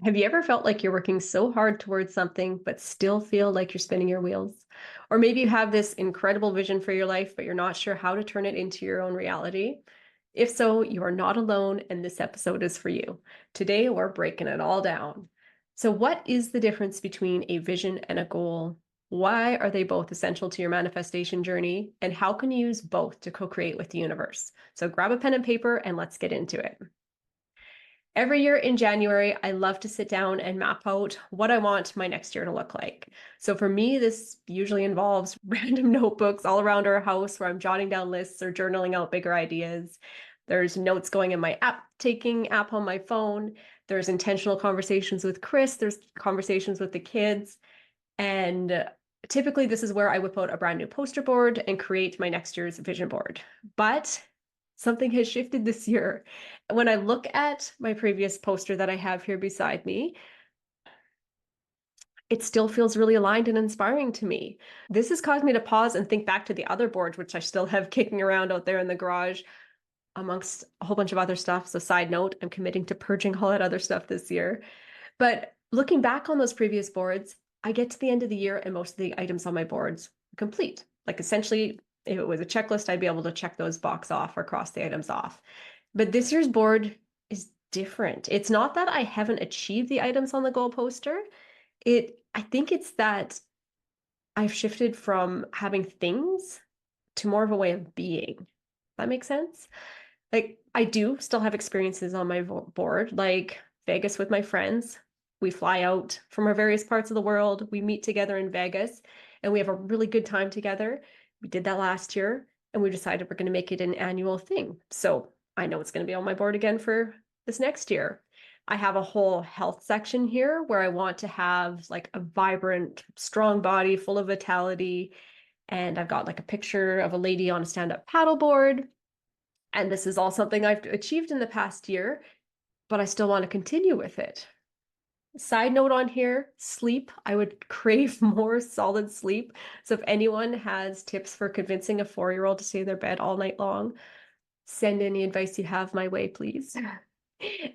Have you ever felt like you're working so hard towards something, but still feel like you're spinning your wheels? Or maybe you have this incredible vision for your life, but you're not sure how to turn it into your own reality? If so, you are not alone, and this episode is for you. Today, we're breaking it all down. So, what is the difference between a vision and a goal? Why are they both essential to your manifestation journey? And how can you use both to co create with the universe? So, grab a pen and paper and let's get into it. Every year in January, I love to sit down and map out what I want my next year to look like. So for me, this usually involves random notebooks all around our house where I'm jotting down lists or journaling out bigger ideas. There's notes going in my app taking app on my phone. There's intentional conversations with Chris. There's conversations with the kids. And typically, this is where I whip out a brand new poster board and create my next year's vision board. But something has shifted this year. When I look at my previous poster that I have here beside me, it still feels really aligned and inspiring to me. This has caused me to pause and think back to the other boards, which I still have kicking around out there in the garage, amongst a whole bunch of other stuff. So, side note, I'm committing to purging all that other stuff this year. But looking back on those previous boards, I get to the end of the year and most of the items on my boards are complete. Like essentially, if it was a checklist, I'd be able to check those box off or cross the items off. But this year's board is different. It's not that I haven't achieved the items on the goal poster. I think it's that I've shifted from having things to more of a way of being. That makes sense? Like I do still have experiences on my board, like Vegas with my friends. We fly out from our various parts of the world. We meet together in Vegas and we have a really good time together. We did that last year and we decided we're going to make it an annual thing. So I know it's going to be on my board again for this next year. I have a whole health section here where I want to have like a vibrant, strong body full of vitality. And I've got like a picture of a lady on a stand-up paddleboard. And this is all something I've achieved in the past year, but I still want to continue with it. Side note on here, sleep. I would crave more solid sleep. So if anyone has tips for convincing a 4-year-old to stay in their bed all night long, send any advice you have my way, please.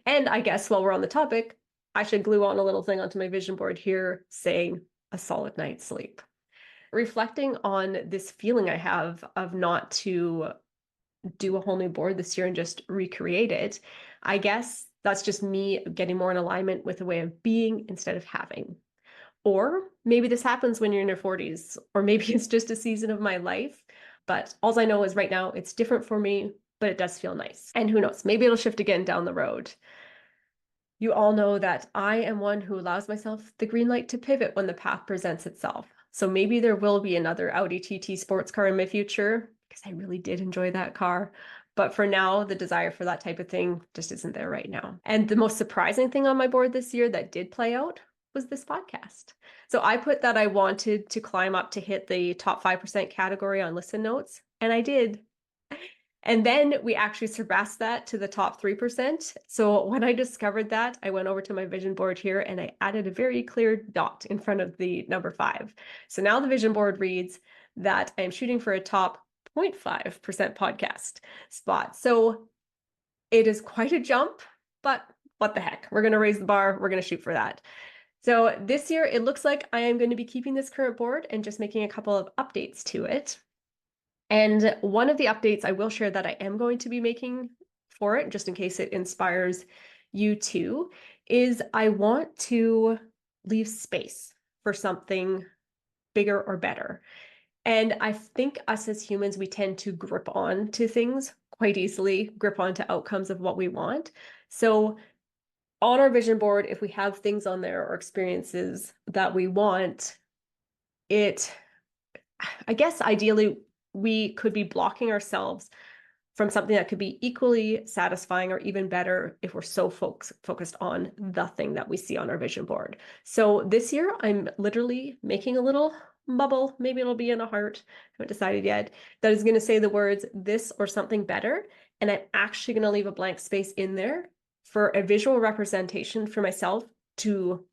And I guess while we're on the topic, I should glue on a little thing onto my vision board here saying a solid night's sleep. Reflecting on this feeling I have of not to do a whole new board this year and just recreate it, I guess that's just me getting more in alignment with a way of being instead of having. Or maybe this happens when you're in your 40s, or maybe it's just a season of my life. But all I know is right now it's different for me, but it does feel nice. And who knows, maybe it'll shift again down the road. You all know that I am one who allows myself the green light to pivot when the path presents itself. So maybe there will be another Audi TT sports car in my future because I really did enjoy that car. But for now, the desire for that type of thing just isn't there right now. And the most surprising thing on my board this year that did play out was this podcast. So I put that I wanted to climb up to hit the top 5% category on listen notes, and I did. And then we actually surpassed that to the top 3%. So when I discovered that, I went over to my vision board here and I added a very clear dot in front of the number 5. So now the vision board reads that I am shooting for a top 0.5% podcast spot. So it is quite a jump, but what the heck? We're going to raise the bar. We're going to shoot for that. So this year, it looks like I am going to be keeping this current board and just making a couple of updates to it. And one of the updates I will share that I am going to be making for it, just in case it inspires you too, is I want to leave space for something bigger or better. And I think us as humans, we tend to grip on to things quite easily, grip onto outcomes of what we want. So on our vision board, if we have things on there or experiences that we want, I guess ideally, we could be blocking ourselves from something that could be equally satisfying or even better if we're so focused on the thing that we see on our vision board. So this year, I'm literally making a little bubble. Maybe it'll be in a heart. I haven't decided yet. That is going to say the words this or something better. And I'm actually going to leave a blank space in there for a visual representation for myself to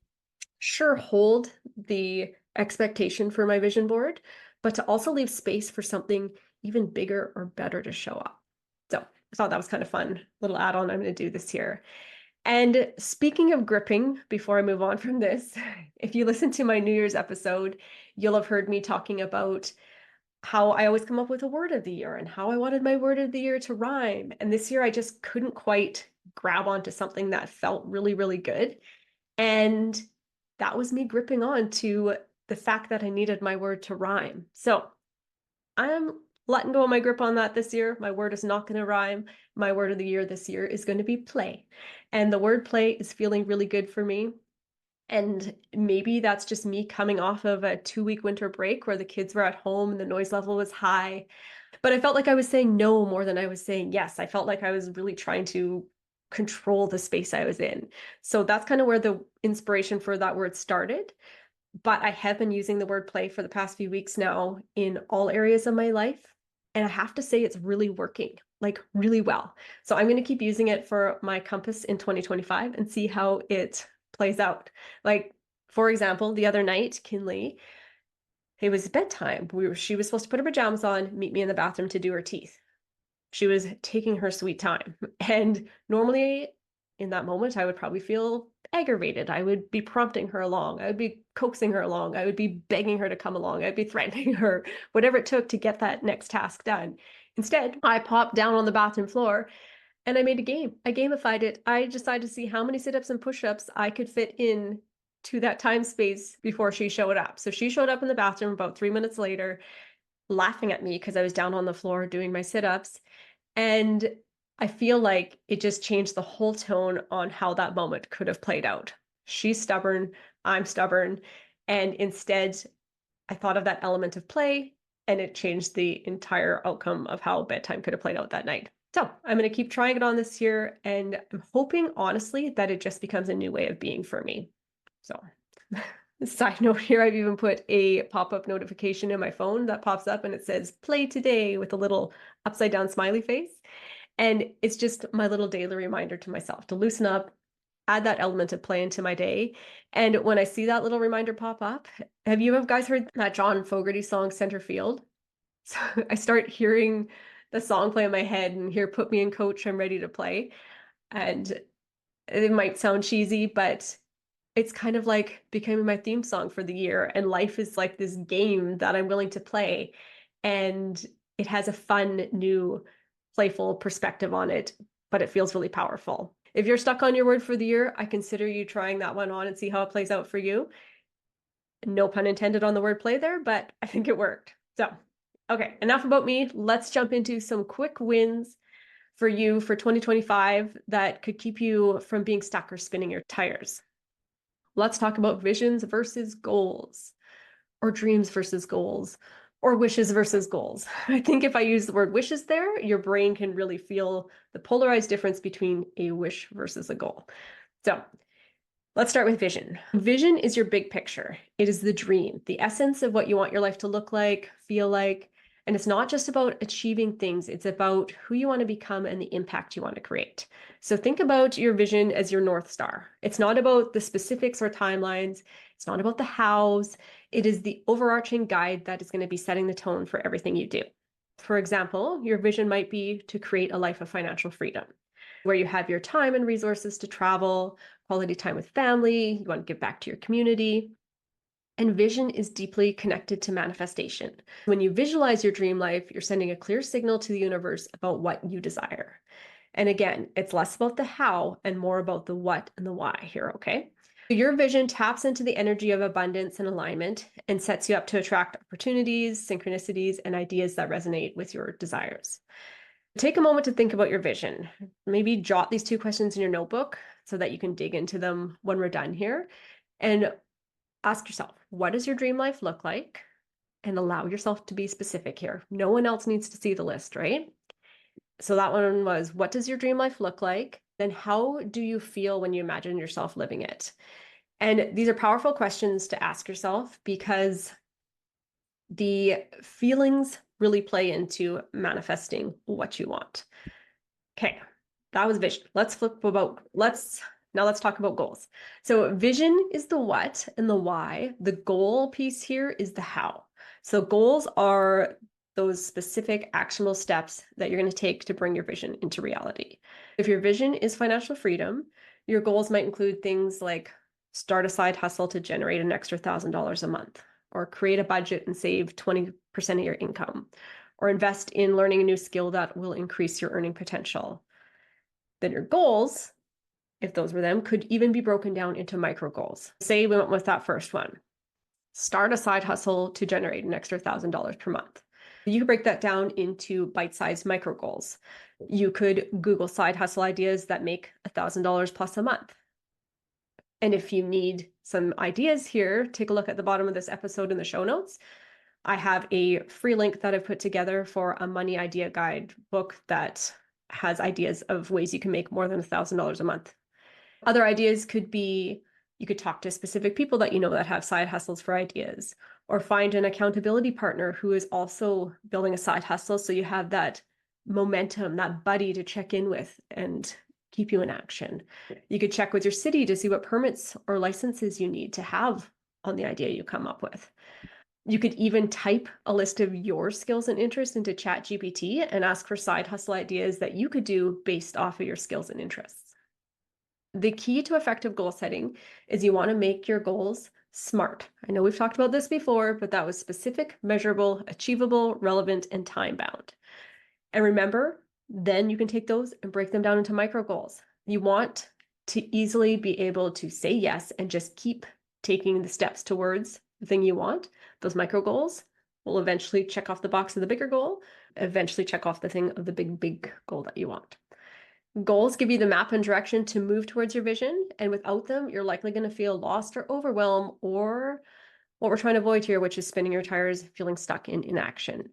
sure hold the expectation for my vision board, but to also leave space for something even bigger or better to show up. So I thought that was kind of fun little add-on I'm going to do this year. And speaking of gripping, before I move on from this, if you listen to my New Year's episode, you'll have heard me talking about how I always come up with a word of the year and how I wanted my word of the year to rhyme. And this year I just couldn't quite grab onto something that felt really, really good. And that was me gripping on to the fact that I needed my word to rhyme. So I'm letting go of my grip on that this year. My word is not going to rhyme. My word of the year this year is going to be play. And the word play is feeling really good for me. And maybe that's just me coming off of a 2-week winter break where the kids were at home and the noise level was high. But I felt like I was saying no more than I was saying yes. I felt like I was really trying to control the space I was in. So that's kind of where the inspiration for that word started. But I have been using the word play for the past few weeks now in all areas of my life. And I have to say it's really working, like really well. So I'm going to keep using it for my compass in 2025 and see how it plays out. Like, for example, the other night, Kinley, it was bedtime. She was supposed to put her pajamas on, meet me in the bathroom to do her teeth. She was taking her sweet time. And normally in that moment, I would probably feel aggravated. I would be prompting her along. I would be coaxing her along. I would be begging her to come along. I'd be threatening her, whatever it took to get that next task done. Instead, I popped down on the bathroom floor and I made a game. I gamified it. I decided to see how many sit-ups and push-ups I could fit in to that time space before she showed up. So she showed up in the bathroom about 3 minutes later, laughing at me because I was down on the floor doing my sit-ups. And I feel like it just changed the whole tone on how that moment could have played out. She's stubborn, I'm stubborn. And instead, I thought of that element of play, and it changed the entire outcome of how bedtime could have played out that night. So I'm going to keep trying it on this year, and I'm hoping, honestly, that it just becomes a new way of being for me. So, side note here, I've even put a pop-up notification in my phone that pops up and it says play today with a little upside down smiley face. And it's just my little daily reminder to myself to loosen up, add that element of play into my day. And when I see that little reminder pop up, have you guys heard that John Fogerty song, Center Field? So I start hearing the song play in my head and here, put me in coach, I'm ready to play. And it might sound cheesy, but it's kind of like becoming my theme song for the year. And life is like this game that I'm willing to play. And it has a fun, new, playful perspective on it, but it feels really powerful. If you're stuck on your word for the year, I consider you trying that one on and see how it plays out for you. No pun intended on the word play there, but I think it worked. So, okay, enough about me. Let's jump into some quick wins for you for 2025 that could keep you from being stuck or spinning your tires. Let's talk about visions versus goals, or dreams versus goals, or wishes versus goals. I think if I use the word wishes there, your brain can really feel the polarized difference between a wish versus a goal. So let's start with vision. Vision is your big picture. It is the dream, the essence of what you want your life to look like, feel like. And it's not just about achieving things, it's about who you want to become and the impact you want to create. So think about your vision as your North Star. It's not about the specifics or timelines. It's not about the hows. It is the overarching guide that is going to be setting the tone for everything you do. For example, your vision might be to create a life of financial freedom, where you have your time and resources to travel, quality time with family, you want to give back to your community. And vision is deeply connected to manifestation. When you visualize your dream life, you're sending a clear signal to the universe about what you desire. And again, it's less about the how and more about the what and the why here, okay? Your vision taps into the energy of abundance and alignment and sets you up to attract opportunities, synchronicities, and ideas that resonate with your desires. Take a moment to think about your vision. Maybe jot these 2 questions in your notebook so that you can dig into them when we're done here. And ask yourself, what does your dream life look like? And allow yourself to be specific here. No one else needs to see the list, right? So that one was, what does your dream life look like? Then how do you feel when you imagine yourself living it? And these are powerful questions to ask yourself because the feelings really play into manifesting what you want. Okay, that was vision. Let's talk about goals. So vision is the what and the why. The goal piece here is the how. So goals are those specific actionable steps that you're going to take to bring your vision into reality. If your vision is financial freedom, Your goals might include things like start a side hustle to generate an extra $1,000 a month, or create a budget and save 20% of your income, or invest in learning a new skill that will increase your earning potential. Then your goals, if those were them, could even be broken down into micro goals. Say we went with that first one. Start a side hustle to generate an extra $1,000 per month. You could break that down into bite-sized micro goals. You could Google side hustle ideas that make $1,000 plus a month. And if you need some ideas here, take a look at the bottom of this episode in the show notes. I have a free link that I've put together for a money idea guide book that has ideas of ways you can make more than $1,000 a month. Other ideas could be you could talk to specific people that you know that have side hustles for ideas, or find an accountability partner who is also building a side hustle. So you have that momentum, that buddy to check in with and keep you in action. You could check with your city to see what permits or licenses you need to have on the idea you come up with. You could even type a list of your skills and interests into ChatGPT and ask for side hustle ideas that you could do based off of your skills and interests. The key to effective goal setting is you want to make your goals SMART. I know we've talked about this before, but that was specific, measurable, achievable, relevant, and time-bound. And remember, then you can take those and break them down into micro goals. You want to easily be able to say yes and just keep taking the steps towards the thing you want. Those micro goals will eventually check off the box of the bigger goal, eventually check off the thing of the big goal that you want. Goals give you the map and direction to move towards your vision, and without them, you're likely going to feel lost or overwhelmed, or what we're trying to avoid here, which is spinning your tires, feeling stuck in inaction.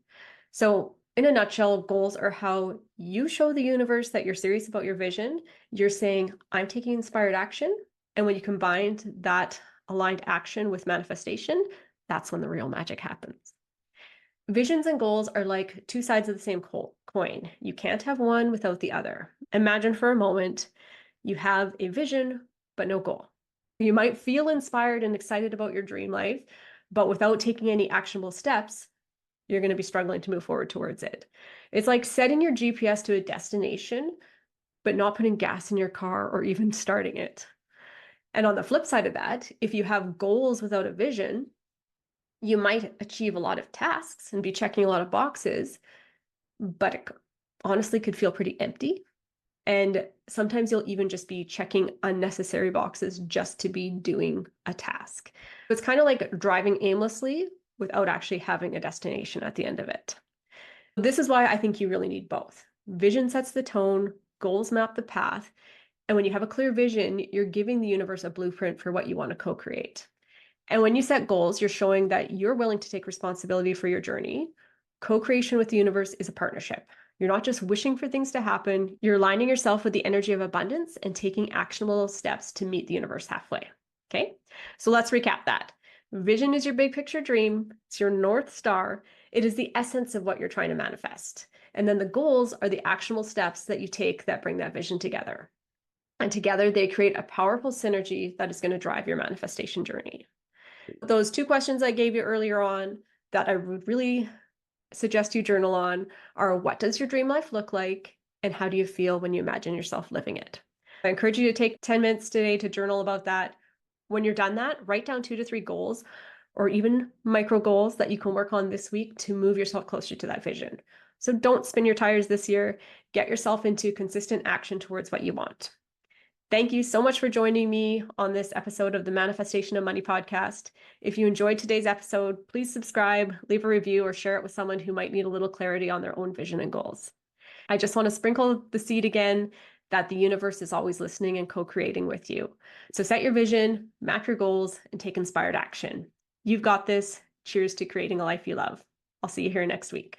So in a nutshell, goals are how you show the universe that you're serious about your vision. You're saying, I'm taking inspired action. And when you combine that aligned action with manifestation, that's when the real magic happens. Visions and goals are like two sides of the same coin. You can't have one without the other. Imagine for a moment you have a vision, but no goal. You might feel inspired and excited about your dream life, but without taking any actionable steps, you're going to be struggling to move forward towards it. It's like setting your GPS to a destination, but not putting gas in your car or even starting it. And on the flip side of that, if you have goals without a vision, you might achieve a lot of tasks and be checking a lot of boxes, but it honestly could feel pretty empty. And sometimes you'll even just be checking unnecessary boxes just to be doing a task. It's kind of like driving aimlessly without actually having a destination at the end of it. This is why I think you really need both. Vision sets the tone, goals map the path, and when you have a clear vision, you're giving the universe a blueprint for what you want to co-create. And when you set goals, you're showing that you're willing to take responsibility for your journey. Co-creation with the universe is a partnership. You're not just wishing for things to happen, you're aligning yourself with the energy of abundance and taking actionable steps to meet the universe halfway. Okay, so let's recap that. Vision is your big picture dream. It's your North Star. It is the essence of what you're trying to manifest. And then the goals are the actionable steps that you take that bring that vision together. And together they create a powerful synergy that is going to drive your manifestation journey. Those two questions I gave you earlier on that I would really suggest you journal on are, what does your dream life look like? And how do you feel when you imagine yourself living it? I encourage you to take 10 minutes today to journal about that. When you're done that, write down 2 to 3 goals or even micro goals that you can work on this week to move yourself closer to that vision. So don't spin your tires this year. Get yourself into consistent action towards what you want. Thank you so much for joining me on this episode of the Manifestation of Money podcast. If you enjoyed today's episode, please subscribe, leave a review, or share it with someone who might need a little clarity on their own vision and goals. I just want to sprinkle the seed again that the universe is always listening and co-creating with you. So set your vision, map your goals, and take inspired action. You've got this. Cheers to creating a life you love. I'll see you here next week.